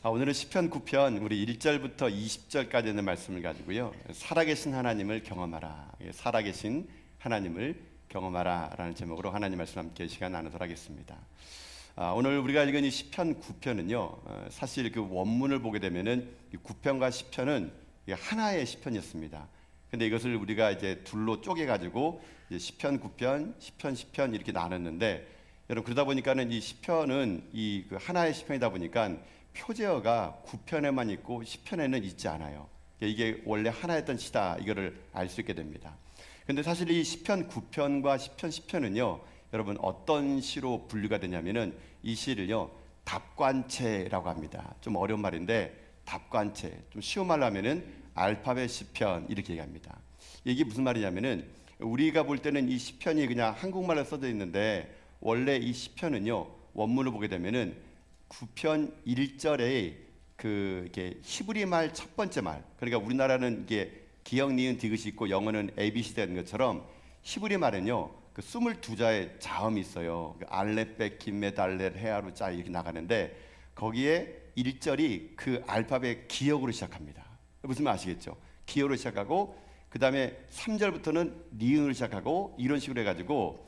오늘은 시편 9편 우리 1절부터 20절까지 있는 말씀을 가지고요. 살아계신 하나님을 경험하라. 살아계신 하나님을 경험하라라는 제목으로 하나님 말씀 함께 시간 나누도록 하겠습니다. 오늘 우리가 읽은 이 시편 9편은요. 사실 그 원문을 보게 되면은 이 9편과 10편은 하나의 시편이었습니다. 근데 이것을 우리가 이제 둘로 쪼개 가지고 시편 9편, 10편, 10편 이렇게 나눴는데 여러분 그러다 보니까는 이 시편은 이 그 하나의 시편이다 보니까 표제어가 9편에만 있고 10편에는 있지 않아요. 이게 원래 하나였던 시다 이거를 알 수 있게 됩니다. 근데 사실 이 시편 9편과 10편, 10편은요. 여러분 어떤 시로 분류가 되냐면은 이 시를요. 답관체라고 합니다. 좀 어려운 말인데 답관체. 좀 쉬운 말로 하면은 알파벳 시편 이렇게 얘기합니다. 이게 무슨 말이냐면은 우리가 볼 때는 이 시편이 그냥 한국말로 써져 있는데 원래 이 시편은요. 원문을 보게 되면은 9편 1절에 이게 히브리 말 첫 번째 말, 그러니까 우리나라는 이게 기역, 니은, 디귿이 있고 영어는 ABC 되는 것처럼 히브리 말은요 그 22자의 자음이 있어요. 알렛, 벳, 김메, 달렛, 헤아루, 짜 이렇게 나가는데 거기에 1절이 그 알파벳 기역으로 시작합니다. 무슨 말 아시겠죠? 기역으로 시작하고 그 다음에 3절부터는 니은으로 시작하고 이런 식으로 해가지고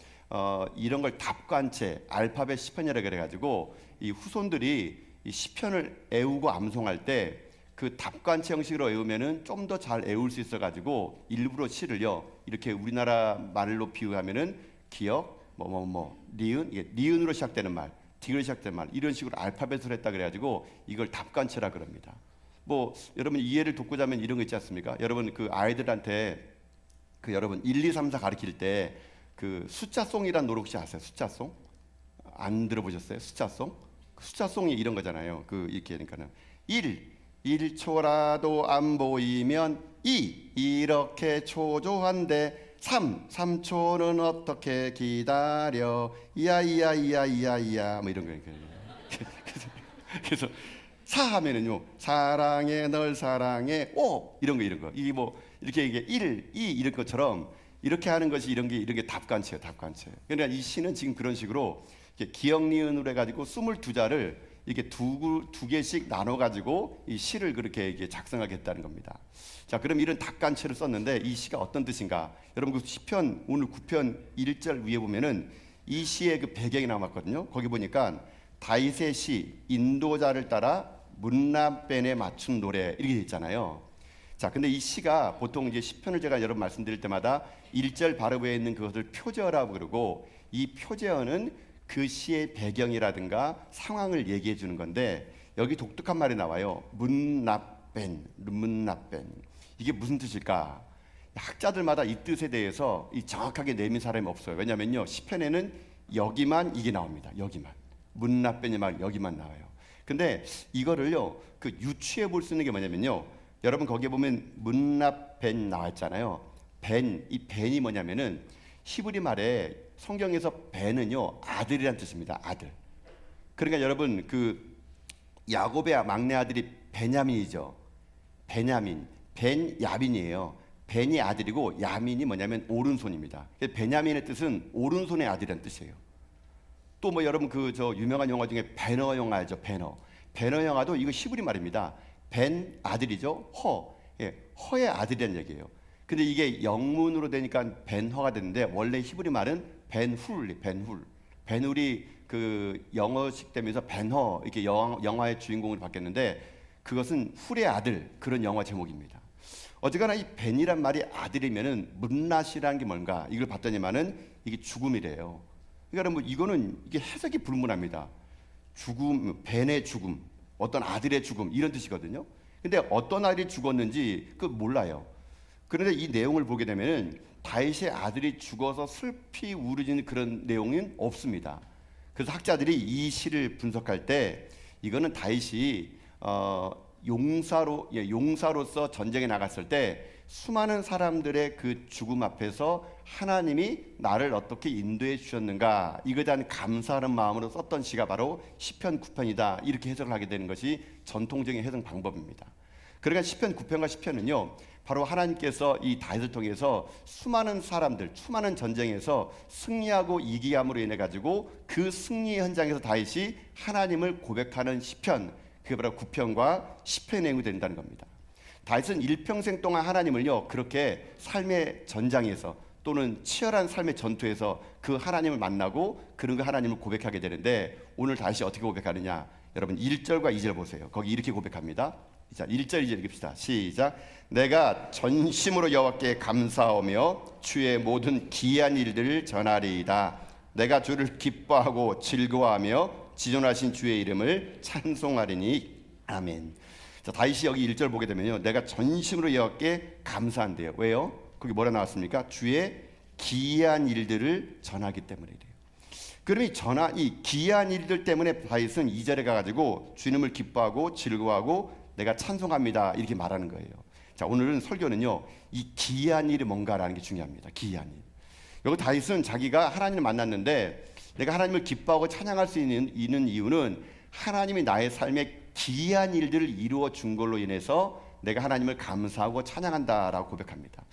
이런 걸 답관체 알파벳 시편이라고 그래가지고 이 후손들이 이 시편을 애우고 암송할 때 그 답관체 형식으로 외우면은 좀 더 잘 외울 수 있어가지고 일부러 시를요 이렇게 우리나라 말로 비유하면은 기역 니은 니은으로 시작되는 말, 디귿으로 시작되는 말 이런 식으로 알파벳으로 했다 그래가지고 이걸 답관체라 그럽니다. 뭐 여러분 이해를 돕고자 하면 이런 거 있지 않습니까? 여러분 그 아이들한테 그 여러분 1, 2, 3, 4 가르칠 때 그 숫자송이란 노래 혹시 아세요? 숫자송? 안 들어보셨어요? 숫자송? 숫자송이 이런 거잖아요. 그 이렇게 하니까는 1초라도 안 보이면 2 이렇게 초조한데 3초는 어떻게 기다려 이야 뭐 이런 거예요. 그래서 4 하면은요 사랑해 널 사랑해 5 이런 거 이게 뭐 이렇게 이게 1, 2 이런 것처럼 이렇게 하는 것이 이런 게 답관체예요. 답관체. 그러니까 이 시는 지금 그런 식으로 기역 니은으로 해가지고 22자를 이렇게 두 개씩 나눠 가지고 이 시를 그렇게 이게 작성하겠다는 겁니다. 자, 그럼 이런 답관체를 썼는데 이 시가 어떤 뜻인가? 여러분 그 시편 오늘 9편 1절 위에 보면은 이 시의 그 배경이 남았거든요. 거기 보니까 다윗의 시 인도자를 따라 문나벤에 맞춘 노래 이렇게 있잖아요. 자, 근데 이 시가 보통 이제 시편을 제가 여러분 말씀드릴 때마다 1절 바로 위에 있는 그것을 표제어라고 그러고 이 표제어는 그 시의 배경이라든가 상황을 얘기해 주는 건데 여기 독특한 말이 나와요. 문나벤. 이게 무슨 뜻일까? 학자들마다 이 뜻에 대해서 이 정확하게 내민 사람이 없어요. 왜냐면요. 시편에는 여기만 이게 나옵니다. 여기만. 문나벤이 말 여기만 나와요. 근데 이거를요. 그 유추해 볼 수 있는 게 뭐냐면요. 여러분 거기에 보면 문나벤 나왔잖아요. 이 벤이 뭐냐면은 히브리 말에 성경에서 벤은요 아들이란 뜻입니다. 아들. 그러니까 여러분 그 야곱의 막내 아들이 베냐민이죠. 벤야민이에요. 벤이 아들이고 야민이 뭐냐면 오른손입니다. 베냐민의 뜻은 오른손의 아들이란 뜻이에요. 또 뭐 여러분 그 저 유명한 영화 중에 배너 영화 알죠? 배너 영화도 이거 히브리 말입니다. 벤 아들이죠. 허의 아들이란 얘기예요. 근데 이게 영문으로 되니까 벤허가 됐는데 원래 히브리 말은 벤훌이 그 영어식 되면서 벤허 이렇게 영화의 주인공으로 바뀌었는데 그것은 훌의 아들 그런 영화 제목입니다. 어쨌거나 이 벤이란 말이 아들이면은 문낫이라는 게 뭔가 이걸 봤더니만은 이게 죽음이래요. 그러니까 뭐 이거는 이게 해석이 불문합니다. 죽음, 벤의 죽음, 어떤 아들의 죽음 이런 뜻이거든요. 근데 어떤 아들이 죽었는지 그 몰라요. 그런데 이 내용을 보게 되면은 다윗의 아들이 죽어서 슬피 울어지는 그런 내용은 없습니다. 그래서 학자들이 이 시를 분석할 때 이거는 다윗이 용사로서 전쟁에 나갔을 때 수많은 사람들의 그 죽음 앞에서 하나님이 나를 어떻게 인도해 주셨는가 이거에 대한 감사하는 마음으로 썼던 시가 바로 시편 9편이다 이렇게 해석을 하게 되는 것이 전통적인 해석 방법입니다. 그러니까 시편 9편과 10편은요 바로 하나님께서 이 다윗을 통해서 수많은 사람들, 수많은 전쟁에서 승리하고 이기함으로 인해 가지고 그 승리 현장에서 다윗이 하나님을 고백하는 시편, 그게 바로 구편과 시편의 내용이 된다는 겁니다. 다윗은 일평생 동안 하나님을요 그렇게 삶의 전장에서 또는 치열한 삶의 전투에서 그 하나님을 만나고 그런 그 하나님을 고백하게 되는데, 오늘 다시 어떻게 고백하느냐, 여러분 1절과 2절 보세요. 거기 이렇게 고백합니다. 자, 1절 2절 읽읍시다. 시작. 내가 전심으로 여호와께 감사하며 주의 모든 기이한 일들을 전하리이다. 내가 주를 기뻐하고 즐거워하며 지존하신 주의 이름을 찬송하리니 아멘. 자, 다윗이 여기 1절 보게 되면요, 내가 전심으로 여호와께 감사한대요. 왜요? 거기 뭐라 나왔습니까? 주의 기이한 일들을 전하기 때문이래요. 그럼 이 기이한 일들 때문에 다윗은 2절에 가가지고 주님을 기뻐하고 즐거워하고 내가 찬송합니다 이렇게 말하는 거예요. 자, 오늘은 설교는요 이 기이한 일이 뭔가라는 게 중요합니다. 기이한 일. 여기 다윗은 자기가 하나님을 만났는데 내가 하나님을 기뻐하고 찬양할 수 있는 이유는 하나님이 나의 삶에 기이한 일들을 이루어 준 걸로 인해서 내가 하나님을 감사하고 찬양한다라고 고백합니다.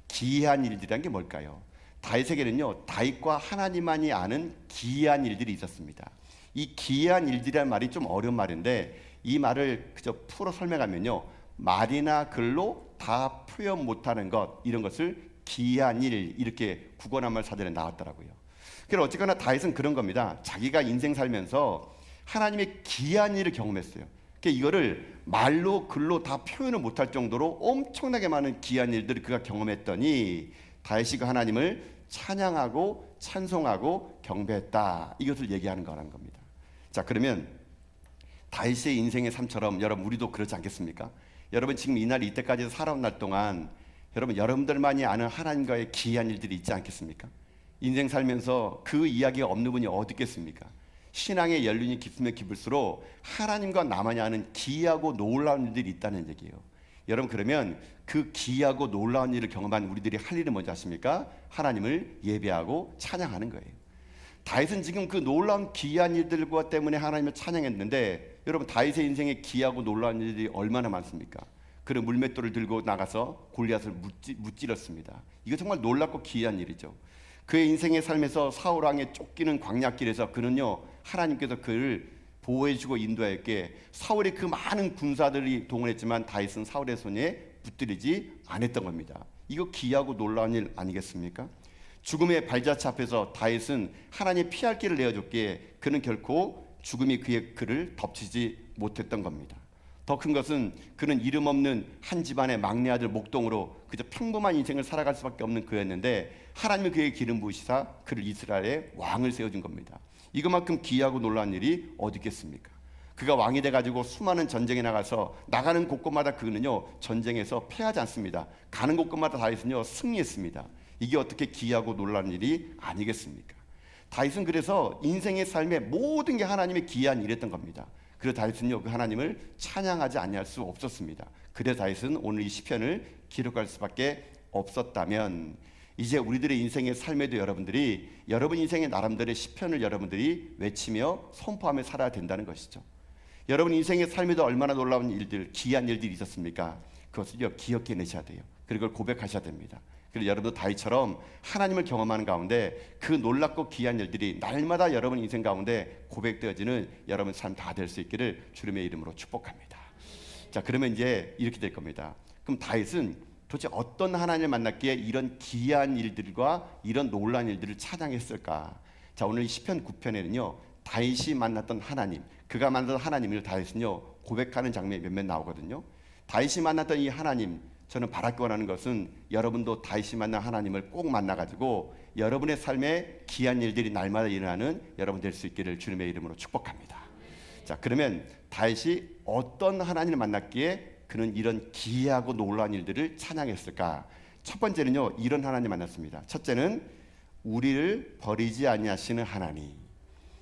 기이한 일들이란 게 뭘까요? 다윗에게는요 다윗과 하나님만이 아는 기이한 일들이 있었습니다. 이 기이한 일들이라는 말이 좀 어려운 말인데 이 말을 그저 풀어 설명하면요, 말이나 글로 다 표현 못하는 것, 이런 것을 기이한 일, 이렇게 국어나말 사전에 나왔더라고요. 그래서 어쨌거나 다윗은 그런 겁니다. 자기가 인생 살면서 하나님의 기이한 일을 경험했어요. 그러니까 이거를 말로 글로 다 표현을 못할 정도로 엄청나게 많은 기이한 일들을 그가 경험했더니 다윗이 그 하나님을 찬양하고 찬송하고 경배했다, 이것을 얘기하는 거라는 겁니다. 자, 그러면 다윗의 인생의 삶처럼 여러분 우리도 그렇지 않겠습니까? 여러분 지금 이날 이때까지 살아온 날 동안 여러분들만이 아는 하나님과의 기이한 일들이 있지 않겠습니까? 인생 살면서 그 이야기가 없는 분이 어디 있겠습니까? 신앙의 연륜이 깊으면 깊을수록 하나님과 나만이 아는 기이하고 놀라운 일들이 있다는 얘기예요. 여러분, 그러면 그 기이하고 놀라운 일을 경험한 우리들이 할 일은 뭔지 아십니까? 하나님을 예배하고 찬양하는 거예요. 다윗은 지금 그 놀라운 기이한 일들과 때문에 하나님을 찬양했는데, 여러분 다윗의 인생에 기이하고 놀라운 일들이 얼마나 많습니까? 그는 물맷돌을 들고 나가서 골리앗을 무찔렀습니다. 이거 정말 놀랍고 기이한 일이죠. 그의 인생의 삶에서 사울 왕의 쫓기는 광야길에서 그는요 하나님께서 그를 보호해주고 인도하였기에 사울의 그 많은 군사들이 동원했지만 다윗은 사울의 손에 붙들리지 않았던 겁니다. 이거 기이하고 놀라운 일 아니겠습니까? 죽음의 발자취 앞에서 다윗은 하나님 피할 길을 내어줬기에 그는 결코 죽음이 그를 덮치지 못했던 겁니다. 더 큰 것은 그는 이름 없는 한 집안의 막내 아들 목동으로 그저 평범한 인생을 살아갈 수밖에 없는 그였는데 하나님이 그에게 기름 부으시사 그를 이스라엘의 왕을 세워준 겁니다. 이것만큼 기이하고 놀라운 일이 어디 있겠습니까? 그가 왕이 돼가지고 수많은 전쟁에 나가는 곳곳마다 그는요 전쟁에서 패하지 않습니다. 가는 곳곳마다 다윗은요 승리했습니다. 이게 어떻게 기이하고 놀라운 일이 아니겠습니까? 다윗은 그래서 인생의 삶의 모든 게 하나님의 기이한 일이었던 겁니다. 그래서 다윗은요 그 하나님을 찬양하지 아니할 수 없었습니다. 그래서 다윗은 오늘 이 시편을 기록할 수밖에 없었다면, 이제 우리들의 인생의 삶에도 여러분 인생의 나름대로의 시편을 여러분들이 외치며 선포하며 살아야 된다는 것이죠. 여러분 인생의 삶에도 얼마나 놀라운 일들, 기이한 일들이 있었습니까? 그것을 기억해내셔야 돼요. 그리고 그걸 고백하셔야 됩니다. 그래서 여러분도 다윗처럼 하나님을 경험하는 가운데 그 놀랍고 기이한 일들이 날마다 여러분 인생 가운데 고백되어지는 여러분 삶 다 될 수 있기를 주님의 이름으로 축복합니다. 자, 그러면 이제 이렇게 될 겁니다. 그럼 다윗은 도대체 어떤 하나님을 만났기에 이런 기이한 일들과 이런 놀라운 일들을 찬양했을까? 자, 오늘 시편 9편에는요 다윗이 만났던 하나님, 그가 만났던 하나님을 다윗은요 고백하는 장면이 몇몇 나오거든요. 다윗이 만났던 이 하나님, 저는 바라기 원하는 것은 여러분도 다윗이 만난 하나님을 꼭 만나가지고 여러분의 삶에 기이한 일들이 날마다 일어나는 여러분 될 수 있기를 주님의 이름으로 축복합니다. 자, 그러면 다윗이 어떤 하나님을 만났기에 그는 이런 기이하고 놀라운 일들을 찬양했을까? 첫 번째는요 이런 하나님 만났습니다. 첫째는 우리를 버리지 아니하시는 하나님.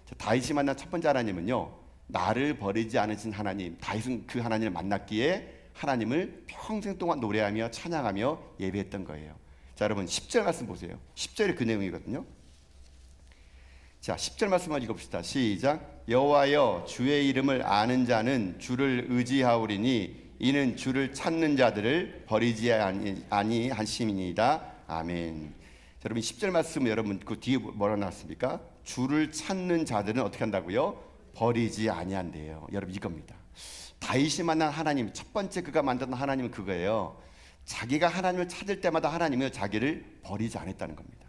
자, 다윗이 만난 첫 번째 하나님은요 나를 버리지 않으신 하나님. 다윗은 그 하나님을 만났기에 하나님을 평생 동안 노래하며 찬양하며 예배했던 거예요. 자, 여러분 10절 말씀 보세요. 10절이 그 내용이거든요. 자, 10절 말씀을 읽어봅시다. 시작. 여호와여 주의 이름을 아는 자는 주를 의지하오리니 이는 주를 찾는 자들을 버리지 아니하심이니이다. 아멘. 자, 여러분 10절 말씀 여러분 그 뒤에 뭐라 나왔습니까? 주를 찾는 자들은 어떻게 한다고요? 버리지 아니한대요. 여러분 이겁니다. 다윗이 만난 하나님, 첫 번째 그가 만든 하나님은 그거예요. 자기가 하나님을 찾을 때마다 하나님은 자기를 버리지 않았다는 겁니다.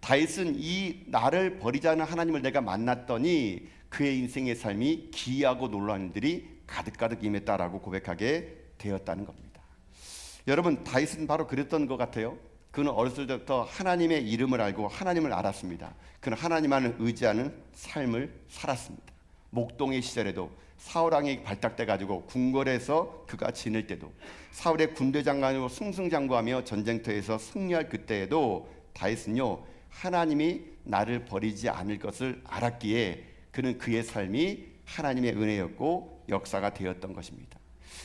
다윗은 이 나를 버리지 않은 하나님을 내가 만났더니 그의 인생의 삶이 기이하고 놀라운 일들이 가득가득 임했다라고 고백하게 되었다는 겁니다. 여러분, 다윗은 바로 그랬던 것 같아요. 그는 어렸을 때부터 하나님의 이름을 알고 하나님을 알았습니다. 그는 하나님만을 의지하는 삶을 살았습니다. 목동의 시절에도 사울 왕이 발탁돼 가지고 궁궐에서 그가 지낼 때도, 사울의 군대 장관으로 승승장구하며 전쟁터에서 승리할 그때에도 다윗은요, 하나님이 나를 버리지 않을 것을 알았기에 그는 그의 삶이 하나님의 은혜였고 역사가 되었던 것입니다.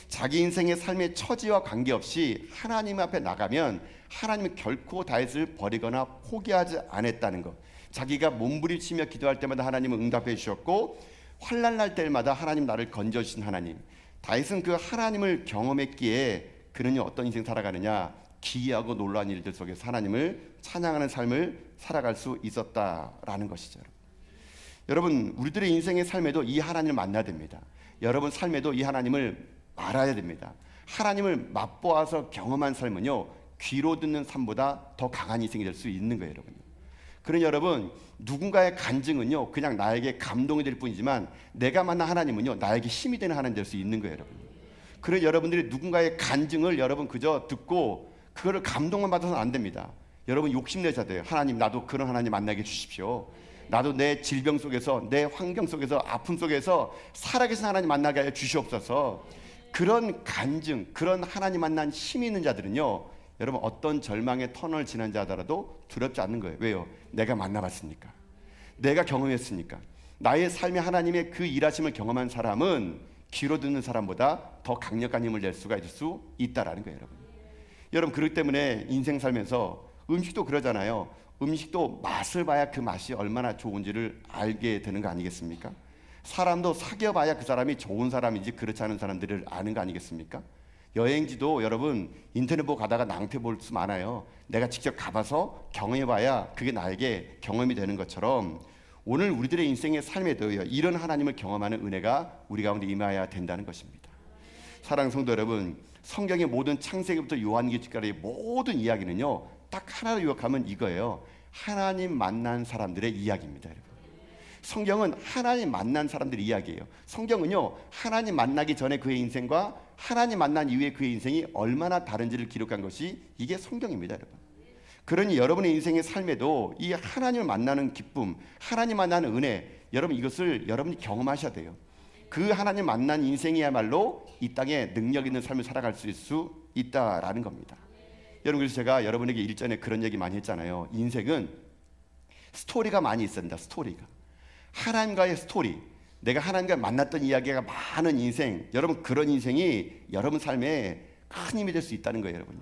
자기 인생의 삶의 처지와 관계없이 하나님 앞에 나가면 하나님은 결코 다윗을 버리거나 포기하지 않았다는 것. 자기가 몸부림치며 기도할 때마다 하나님은 응답해 주셨고, 환난 날 때마다 하나님 나를 건져주신 하나님. 다윗은 그 하나님을 경험했기에 그는 어떤 인생 살아가느냐, 기이하고 놀라운 일들 속에서 하나님을 찬양하는 삶을 살아갈 수 있었다라는 것이죠. 여러분, 우리들의 인생의 삶에도 이 하나님을 만나야 됩니다. 여러분 삶에도 이 하나님을 알아야 됩니다. 하나님을 맛보아서 경험한 삶은요, 귀로 듣는 삶보다 더 강한 인생이 될 수 있는 거예요, 여러분. 그러니 여러분, 누군가의 간증은요, 그냥 나에게 감동이 될 뿐이지만 내가 만난 하나님은요, 나에게 힘이 되는 하나님 될 수 있는 거예요, 여러분. 그러니 여러분들이 누군가의 간증을 여러분 그저 듣고 그거를 감동만 받아서는 안 됩니다. 여러분 욕심내셔야 돼요. 하나님, 나도 그런 하나님 만나게 해주십시오. 나도 내 질병 속에서, 내 환경 속에서, 아픔 속에서 살아계신 하나님 만나게 하여 주시옵소서. 그런 간증, 그런 하나님 만난 힘이 있는 자들은요, 여러분 어떤 절망의 터널을 지난 자더라도 두렵지 않는 거예요. 왜요? 내가 만나봤으니까, 내가 경험했으니까. 나의 삶에 하나님의 그 일하심을 경험한 사람은 귀로 듣는 사람보다 더 강력한 힘을 낼 수가 있을 수 있다라는 거예요, 여러분. 여러분, 그렇기 때문에 인생 살면서 음식도 그러잖아요. 음식도 맛을 봐야 그 맛이 얼마나 좋은지를 알게 되는 거 아니겠습니까? 사람도 사귀어봐야 그 사람이 좋은 사람인지 그렇지 않은 사람들을 아는 거 아니겠습니까? 여행지도 여러분 인터넷 보고 가다가 낭패 볼 수 많아요. 내가 직접 가봐서 경험해봐야 그게 나에게 경험이 되는 것처럼 오늘 우리들의 인생의 삶에도요, 이런 하나님을 경험하는 은혜가 우리 가운데 임해야 된다는 것입니다. 사랑하는 성도 여러분, 성경의 모든 창세기부터 요한계시까지의 모든 이야기는요, 딱 하나로 요약하면 이거예요. 하나님 만난 사람들의 이야기입니다, 여러분. 성경은 하나님 만난 사람들의 이야기예요. 성경은요, 하나님 만나기 전에 그의 인생과 하나님 만난 이후에 그의 인생이 얼마나 다른지를 기록한 것이 이게 성경입니다, 여러분. 그러니 여러분의 인생의 삶에도 이 하나님을 만나는 기쁨, 하나님 만나는 은혜, 여러분 이것을 여러분이 경험하셔야 돼요. 그 하나님 만난 인생이야말로 이 땅에 능력 있는 삶을 살아갈 수 있다라는 겁니다. 여러분, 그래서 제가 여러분에게 일전에 그런 얘기 많이 했잖아요. 인생은 스토리가 많이 있어야 된다. 스토리가. 하나님과의 스토리, 내가 하나님과 만났던 이야기가 많은 인생, 여러분 그런 인생이 여러분 삶에 큰 힘이 될 수 있다는 거예요, 여러분요.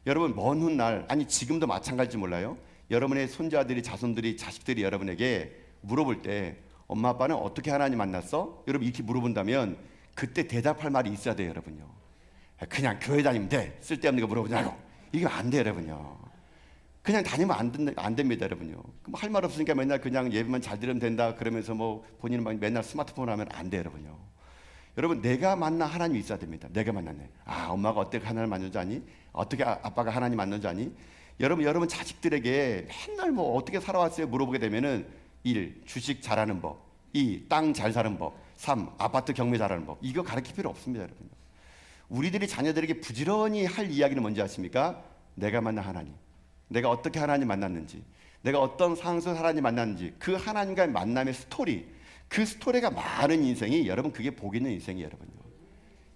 여러분 먼 훗날, 아니 지금도 마찬가지인지 몰라요. 여러분의 손자들이, 자손들이, 자식들이 여러분에게 물어볼 때 엄마 아빠는 어떻게 하나님 만났어? 여러분 이렇게 물어본다면 그때 대답할 말이 있어야 돼요, 여러분요. 그냥 교회 다니면 돼. 쓸데없는 거 물어보냐고. 이게 안 돼요, 여러분요. 그냥 다니면 안 됩니다, 여러분요. 할 말 없으니까 맨날 그냥 예배만 잘 들으면 된다 그러면서 뭐 본인은 맨날 스마트폰 하면 안 돼요, 여러분요. 여러분, 내가 만난 하나님이 있어야 됩니다. 내가 만났네. 아, 엄마가 어떻게 하나님을 만난 줄 아니? 어떻게 아빠가 하나님 만난 줄 아니? 여러분 자식들에게 맨날 뭐 어떻게 살아왔어요 물어보게 되면은 1. 주식 잘하는 법, 2. 땅 잘 사는 법, 3. 아파트 경매 잘하는 법. 이거 가르칠 필요 없습니다, 여러분. 우리들이 자녀들에게 부지런히 할 이야기는 뭔지 아십니까? 내가 만난 하나님, 내가 어떻게 하나님 만났는지, 내가 어떤 상황에서 하나님 만났는지, 그 하나님과의 만남의 스토리, 그 스토리가 많은 인생이 여러분 그게 복 있는 인생이에요, 여러분요.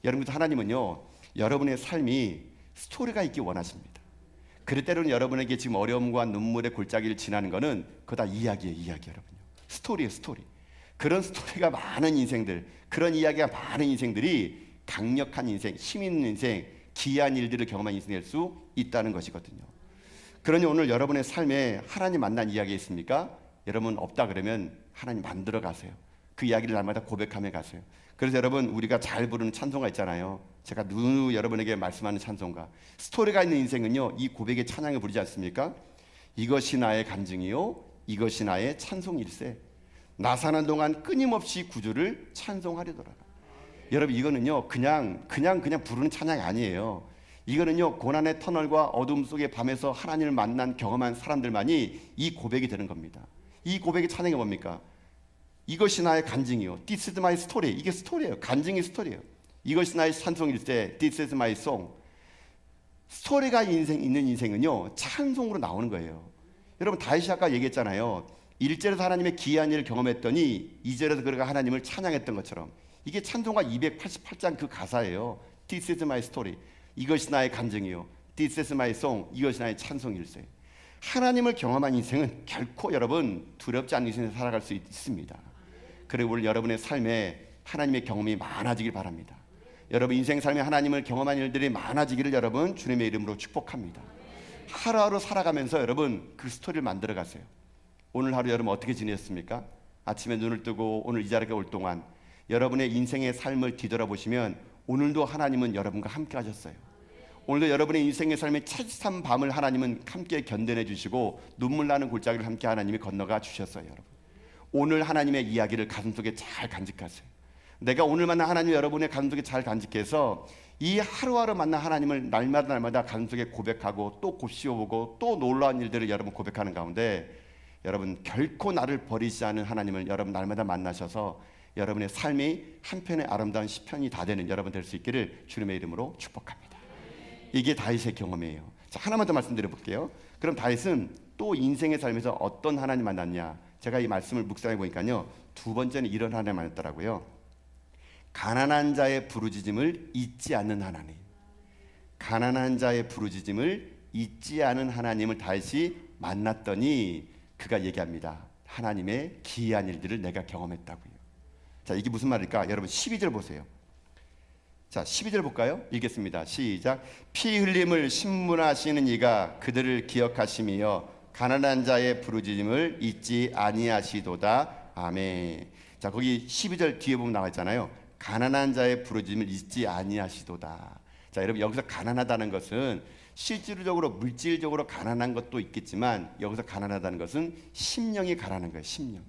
여러분, 하나님은요, 여러분의 삶이 스토리가 있기 원하십니다. 그럴 때로는 여러분에게 지금 어려움과 눈물의 골짜기를 지나는 거는 그거 다 이야기예요, 이야기, 여러분요. 스토리예요, 스토리. 그런 스토리가 많은 인생들, 그런 이야기가 많은 인생들이 강력한 인생, 힘 있는 인생, 기이한 일들을 경험한 인생이 될 수 있다는 것이거든요. 그러니 오늘 여러분의 삶에 하나님 만난 이야기 있습니까? 여러분 없다 그러면 하나님 만들어 가세요. 그 이야기를 날마다 고백하며 가세요. 그래서 여러분, 우리가 잘 부르는 찬송가 있잖아요. 제가 누누 여러분에게 말씀하는 찬송가. 스토리가 있는 인생은요, 이 고백의 찬양을 부르지 않습니까? 이것이 나의 간증이요, 이것이 나의 찬송일세. 나 사는 동안 끊임없이 구주를 찬송하려더라. 여러분 이거는요 그냥 부르는 찬양이 아니에요. 이거는요 고난의 터널과 어둠 속의 밤에서 하나님을 만난 경험한 사람들만이 이 고백이 되는 겁니다. 이 고백의 찬양이 뭡니까? 이것이 나의 간증이요. This is my story. 이게 스토리예요. 간증이 스토리예요. 이것이 나의 찬송일세. This is my song. 스토리가 있는 인생은요 찬송으로 나오는 거예요. 여러분 다윗이 아까 얘기했잖아요. 1절에서 하나님의 기이한 일을 경험했더니 2절에서 그가 하나님을 찬양했던 것처럼 이게 찬송가 288장 그 가사예요. This is my story. 이것이 나의 간증이요. This is my song. 이것이 나의 찬송일세. 하나님을 경험한 인생은 결코 여러분 두렵지 않은 인생을 살아갈 수 있습니다. 그리고 오늘 여러분의 삶에 하나님의 경험이 많아지길 바랍니다. 여러분 인생 삶에 하나님을 경험한 일들이 많아지기를 여러분 주님의 이름으로 축복합니다. 하루하루 살아가면서 여러분 그 스토리를 만들어 가세요. 오늘 하루 여러분 어떻게 지냈습니까? 아침에 눈을 뜨고 오늘 이 자리에 올 동안 여러분의 인생의 삶을 뒤돌아보시면 오늘도 하나님은 여러분과 함께 하셨어요. 오늘도 여러분의 인생의 삶의 차디찬 밤을 하나님은 함께 견뎌내 주시고 눈물 나는 골짜기를 함께 하나님이 건너가 주셨어요. 여러분 오늘 하나님의 이야기를 가슴속에 잘 간직하세요. 내가 오늘 만난 하나님 여러분의 가슴속에 잘 간직해서 이 하루하루 만난 하나님을 날마다 가슴속에 고백하고 또 곱씹어보고 또 놀라운 일들을 여러분 고백하는 가운데 여러분 결코 나를 버리지 않은 하나님을 여러분 날마다 만나셔서 여러분의 삶이 한편의 아름다운 시편이 다 되는 여러분 될 수 있기를 주님의 이름으로 축복합니다. 이게 다윗의 경험이에요. 자, 하나만 더 말씀드려 볼게요. 그럼 다윗은 또 인생의 삶에서 어떤 하나님 만났냐? 제가 이 말씀을 묵상해 보니까요. 두 번째는 이런 하나님 만났더라고요. 가난한 자의 부르짖음을 잊지 않는 하나님. 가난한 자의 부르짖음을 잊지 않은 하나님을 다윗이 만났더니 그가 얘기합니다. 하나님의 기이한 일들을 내가 경험했다고요. 자, 이게 무슨 말일까? 여러분 12절 보세요. 자, 12절 볼까요? 읽겠습니다. 시작. 피 흘림을 신문하시는 이가 그들을 기억하시며 가난한 자의 부르짖음을 잊지 아니하시도다. 아멘. 자, 거기 12절 뒤에 보면 나와 있잖아요. 가난한 자의 부르짖음을 잊지 아니하시도다. 자, 여러분 여기서 가난하다는 것은 실질적으로 물질적으로 가난한 것도 있겠지만 여기서 가난하다는 것은 심령이 가난한 거예요. 심령.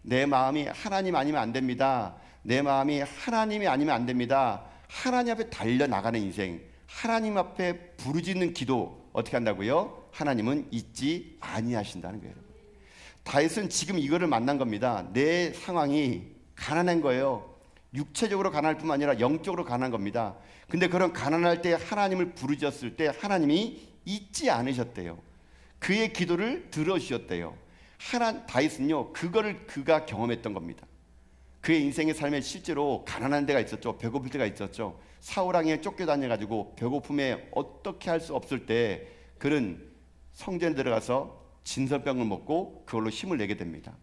내 마음이 하나님 아니면 안 됩니다. 내 마음이 하나님이 아니면 안 됩니다. 하나님 앞에 달려나가는 인생, 하나님 앞에 부르짖는 기도 어떻게 한다고요? 하나님은 잊지 아니하신다는 거예요. 다윗은 지금 이거를 만난 겁니다. 내 상황이 가난한 거예요. 육체적으로 가난할 뿐만 아니라 영적으로 가난한 겁니다. 근데 그런 가난할 때 하나님을 부르짖었을 때 하나님이 잊지 않으셨대요. 그의 기도를 들어주셨대요. 다윗은요 그거를 그가 경험했던 겁니다. 그의 인생의 삶에 실제로 가난한 데가 있었죠. 배고플 때가 있었죠. 사울왕에 쫓겨다녀가지고 배고픔에 어떻게 할 수 없을 때 그는 성전에 들어가서 진설병을 먹고 그걸로 힘을 내게 됩니다.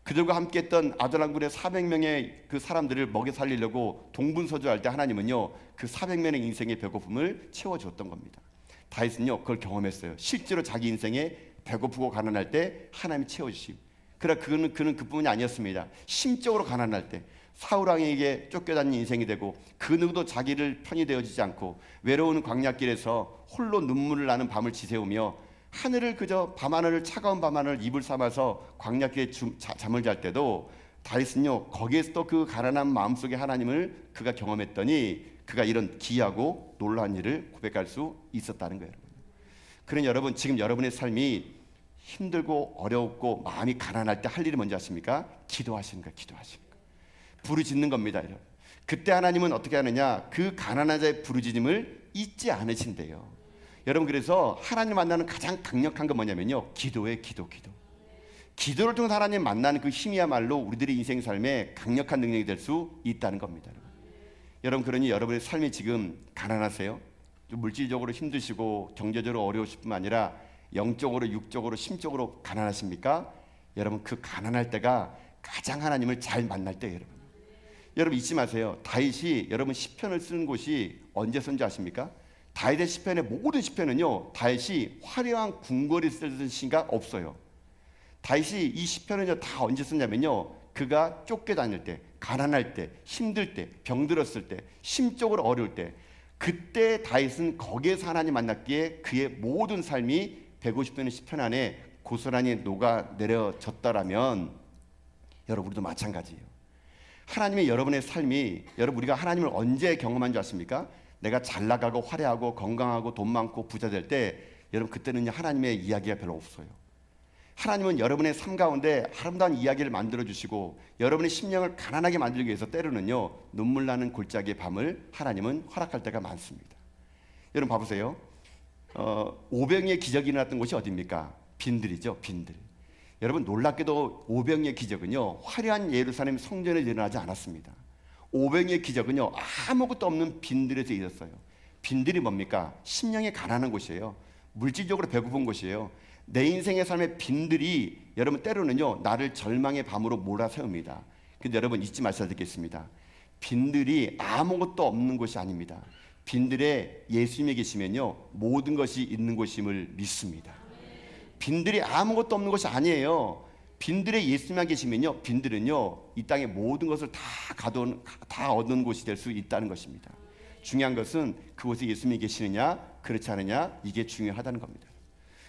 그들과 함께했던 아둘람군의 400명의 그 사람들을 먹여 살리려고 동분서주할 때 하나님은요 그 400명의 인생의 배고픔을 채워줬던 겁니다. 다윗은요 그걸 경험했어요. 실제로 자기 인생에 배고프고 가난할 때 하나님이 채워주시고, 그러나 그는 그뿐이 아니었습니다. 심적으로 가난할 때 사울왕에게 쫓겨다닌 인생이 되고 그 누구도 자기를 편히 되어지지 않고 외로운 광야길에서 홀로 눈물을 나는 밤을 지새우며 하늘을 그저 밤하늘을 차가운 밤하늘을 이불 삼아서 광야길에 잠을 잘 때도 다윗은요 거기에서 또 그 가난한 마음속에 하나님을 그가 경험했더니 그가 이런 기이하고 놀라운 일을 고백할 수 있었다는 거예요. 그러니 여러분 지금 여러분의 삶이 힘들고 어렵고 마음이 가난할 때 할 일이 뭔지 아십니까? 기도하시는 거예요. 기도하시는 거예요. 부르짖는 겁니다. 여러분. 그때 하나님은 어떻게 하느냐? 그 가난한 자의 부르짖음을 잊지 않으신대요. 여러분 그래서 하나님 만나는 가장 강력한 건 뭐냐면요, 기도예요. 기도를 통해 하나님 만나는 그 힘이야말로 우리들의 인생 삶에 강력한 능력이 될 수 있다는 겁니다. 여러분 그러니 여러분의 삶이 지금 가난하세요? 좀 물질적으로 힘드시고 경제적으로 어려우실 뿐만 아니라 영적으로 육적으로 심적으로 가난하십니까? 여러분 그 가난할 때가 가장 하나님을 잘 만날 때예요. 여러분 잊지 마세요. 다윗이 여러분 시편을 쓰는 곳이 언제 쓴지 아십니까? 다윗의 시편의 모든 시편은요 다윗이 화려한 궁궐에 쓰는 시가 없어요. 다윗이 이 시편은요 다 언제 썼냐면요 그가 쫓겨다닐 때, 가난할 때, 힘들 때, 병들었을 때, 심적으로 어려울 때, 그때 다윗은 거기에서 하나님 만났기에 그의 모든 삶이 150편의 시편 안에 고스란히 녹아내려졌다라면 여러분 우리도 마찬가지예요. 하나님의 여러분의 삶이, 여러분 우리가 하나님을 언제 경험한 줄 아십니까? 내가 잘 나가고 화려하고 건강하고 돈 많고 부자 될 때, 여러분 그때는 하나님의 이야기가 별로 없어요. 하나님은 여러분의 삶 가운데 아름다운 이야기를 만들어 주시고 여러분의 심령을 가난하게 만들기 위해서 때로는요 눈물 나는 골짜기의 밤을 하나님은 허락할 때가 많습니다. 여러분 봐보세요. 오병이의 기적이 일어났던 곳이 어디입니까? 빈들이죠. 빈들. 여러분 놀랍게도 오병이의 기적은요 화려한 예루살렘 성전에 일어나지 않았습니다. 오병이의 기적은요 아무것도 없는 빈들에서 일어났어요. 빈들이 뭡니까? 심령이 가난한 곳이에요. 물질적으로 배고픈 곳이에요. 내 인생의 삶의 빈들이 여러분 때로는요 나를 절망의 밤으로 몰아세웁니다. 근데 여러분 잊지 마셔야 되겠습니다. 빈들이 아무것도 없는 곳이 아닙니다. 빈들에 예수님이 계시면요 모든 것이 있는 곳임을 믿습니다. 빈들이 아무것도 없는 것이 아니에요. 빈들에 예수님만 계시면요 빈들은요 이 땅의 모든 것을 다 얻는 곳이 될 수 있다는 것입니다. 중요한 것은 그곳에 예수님이 계시느냐 그렇지 않느냐, 이게 중요하다는 겁니다.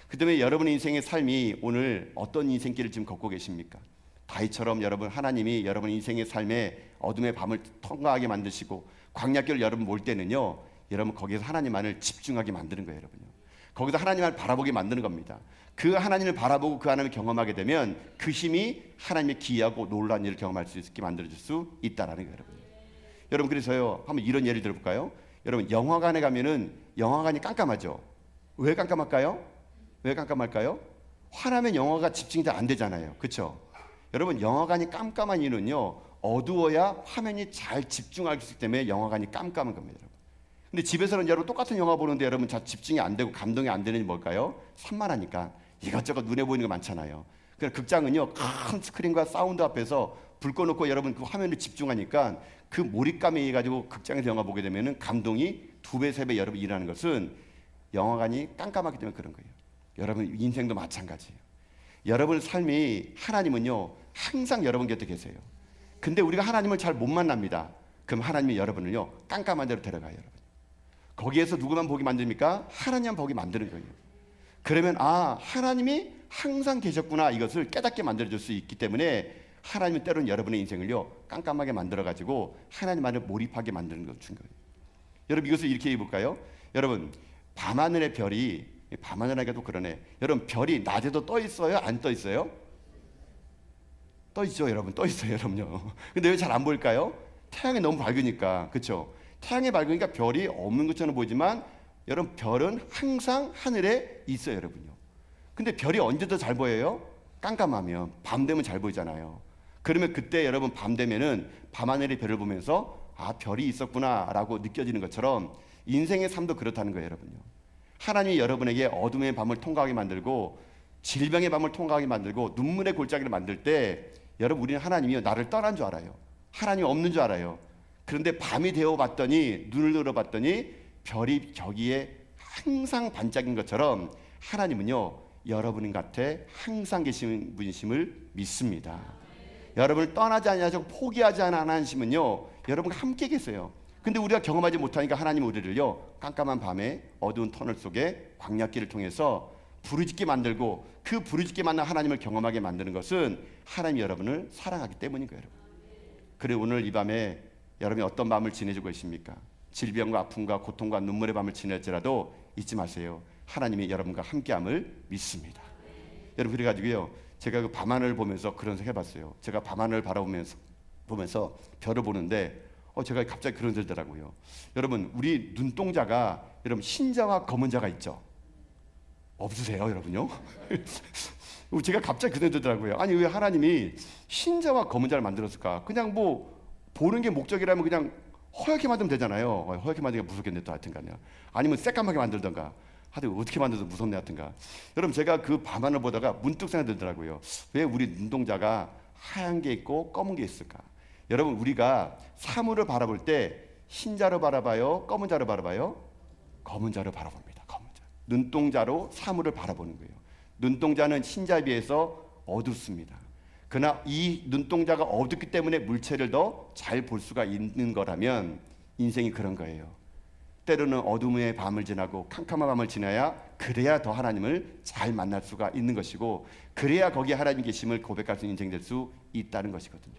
그 때문에 여러분의 인생의 삶이 오늘 어떤 인생길을 지금 걷고 계십니까? 다윗처럼 여러분 하나님이 여러분 인생의 삶에 어둠의 밤을 통과하게 만드시고 광야길을 여러분 몰 때는요 여러분 거기에서 하나님만을 집중하게 만드는 거예요. 여러분요 거기서 하나님을 바라보게 만드는 겁니다. 그 하나님을 바라보고 그 하나님을 경험하게 되면 그 힘이 하나님의 기이하고 놀라운 일을 경험할 수 있게 만들어줄 수 있다라는 거예요. 여러분 그래서요 한번 이런 예를 들어볼까요? 여러분 영화관에 가면은 영화관이 깜깜하죠. 왜 깜깜할까요? 왜 깜깜할까요? 화나면 영화가 집중이 잘 안 되잖아요. 그렇죠? 여러분 영화관이 깜깜한 이유는요 어두워야 화면이 잘 집중할 수 있기 때문에 영화관이 깜깜한 겁니다. 근데 집에서는 여러분 똑같은 영화 보는데 여러분 잘 집중이 안 되고 감동이 안 되는 게 뭘까요? 산만하니까 이것저것 눈에 보이는 거 많잖아요. 그래서 극장은요 큰 스크린과 사운드 앞에서 불 꺼놓고 여러분 그 화면에 집중하니까 그 몰입감에 의해 가지고 극장에서 영화 보게 되면은 감동이 2배, 3배 여러분 일어나는 것은 영화관이 깜깜하기 때문에 그런 거예요. 여러분 인생도 마찬가지예요. 여러분 삶이 하나님은요 항상 여러분 곁에 계세요. 근데 우리가 하나님을 잘 못 만납니다. 그럼 하나님이 여러분을요 깜깜한 데로 데려가요. 여러분 거기에서 누구만 보게 만듭니까? 하나님만 보게 만드는 거예요. 그러면 하나님이 항상 계셨구나 이것을 깨닫게 만들어줄 수 있기 때문에 하나님은 때로는 여러분의 인생을요 깜깜하게 만들어가지고 하나님만을 몰입하게 만드는 것 준 거예요. 여러분 이것을 이렇게 해볼까요? 여러분 밤하늘의 별이, 밤하늘에게도 그러네. 여러분 별이 낮에도 떠 있어요? 안 떠 있어요? 떠 있죠 여러분. 떠 있어요 여러분요. 근데 왜 잘 안 보일까요? 태양이 너무 밝으니까. 그렇죠? 태양이 밝으니까 별이 없는 것처럼 보이지만 여러분 별은 항상 하늘에 있어요 여러분요. 근데 별이 언제 더 잘 보여요? 깜깜하면. 밤 되면 잘 보이잖아요. 그러면 그때 여러분 밤 되면은 밤하늘의 별을 보면서 별이 있었구나 라고 느껴지는 것처럼 인생의 삶도 그렇다는 거예요 여러분요. 하나님이 여러분에게 어둠의 밤을 통과하게 만들고 질병의 밤을 통과하게 만들고 눈물의 골짜기를 만들 때 여러분 우리는 하나님이 나를 떠난 줄 알아요. 하나님이 없는 줄 알아요. 그런데 밤이 되어 봤더니 눈을 들어봤더니 별이 저기에 항상 반짝인 것처럼 하나님은요 여러분 곁에 항상 계신 분이심을 믿습니다. 여러분을 떠나지 않으시고 포기하지 않으심은요 여러분과 함께 계세요. 근데 우리가 경험하지 못하니까 하나님 우리를요 깜깜한 밤에 어두운 터널 속에 광야길을 통해서 부르짖게 만들고 그 부르짖게 만난 하나님을 경험하게 만드는 것은 하나님이 여러분을 사랑하기 때문인 거예요. 여러분. 그래 오늘 이 밤에 여러분이 어떤 밤을 지내고 계십니까? 질병과 아픔과 고통과 눈물의 밤을 지낼지라도 잊지 마세요. 하나님이 여러분과 함께함을 믿습니다. 여러분 그래가지고요 제가 그 밤하늘을 보면서 그런 생각 해봤어요. 제가 밤하늘을 보면서 별을 보는데 제가 갑자기 그런 생각이 들더라고요. 여러분 우리 눈동자가 여러분 흰자와 검은 자가 있죠? 없으세요 여러분요? 제가 갑자기 그런 생각이 들더라고요. 아니 왜 하나님이 흰자와 검은 자를 만들었을까? 그냥 뭐 보는 게 목적이라면 그냥 허옇게 만들면 되잖아요. 허옇게 만드는 게 무섭겠네 또 하여튼간요. 아니면 새까맣게 만들던가 하여튼 어떻게 만들어도 무섭네 하여튼가. 여러분 제가 그 밤하늘 보다가 문득 생각이 들더라고요. 왜 우리 눈동자가 하얀 게 있고 검은 게 있을까? 여러분 우리가 사물을 바라볼 때 흰자로 바라봐요? 검은 자로 바라봐요? 검은 자로 바라봅니다. 검은 자. 눈동자로 사물을 바라보는 거예요. 눈동자는 흰자에 비해서 어둡습니다. 그러나 이 눈동자가 어둡기 때문에 물체를 더 잘 볼 수가 있는 거라면 인생이 그런 거예요. 때로는 어둠의 밤을 지나고 캄캄한 밤을 지나야 그래야 더 하나님을 잘 만날 수가 있는 것이고 그래야 거기에 하나님 계심을 고백할 수 있는 인생이 될 수 있다는 것이거든요.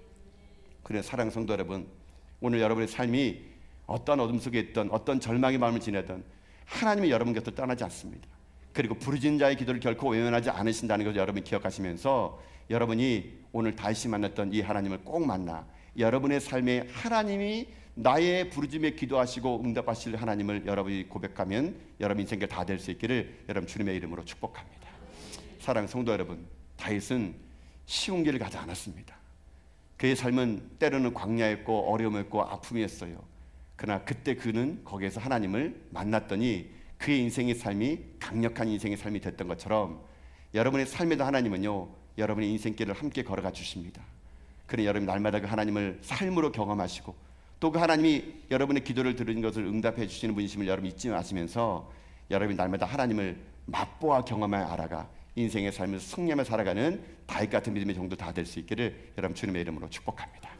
그래 사랑하는 성도 여러분, 오늘 여러분의 삶이 어떤 어둠 속에 있던 어떤 절망의 마음을 지내던 하나님이 여러분 곁을 떠나지 않습니다. 그리고 부르짖는 자의 기도를 결코 외면하지 않으신다는 것을 여러분이 기억하시면서 여러분이 오늘 다시 만났던 이 하나님을 꼭 만나 여러분의 삶에 하나님이 나의 부르짖음에 기도하시고 응답하실 하나님을 여러분이 고백하면 여러분 인생길 다 될 수 있기를 여러분 주님의 이름으로 축복합니다. 사랑하는 성도 여러분, 다윗은 쉬운 길을 가지 않았습니다. 그의 삶은 때로는 광야였고 어려움이었고 아픔이었어요. 그러나 그때 그는 거기에서 하나님을 만났더니 그의 인생의 삶이 강력한 인생의 삶이 됐던 것처럼 여러분의 삶에도 하나님은요, 여러분의 인생길을 함께 걸어가 주십니다. 그러니 여러분 날마다 그 하나님을 삶으로 경험하시고 또 그 하나님이 여러분의 기도를 들은 것을 응답해 주시는 분이심을 여러분 잊지 마시면서 여러분이 날마다 하나님을 맛보아 경험하여 알아가 인생의 삶을 승리하며 살아가는 다윗 같은 믿음의 정도 다 될 수 있기를 여러분 주님의 이름으로 축복합니다.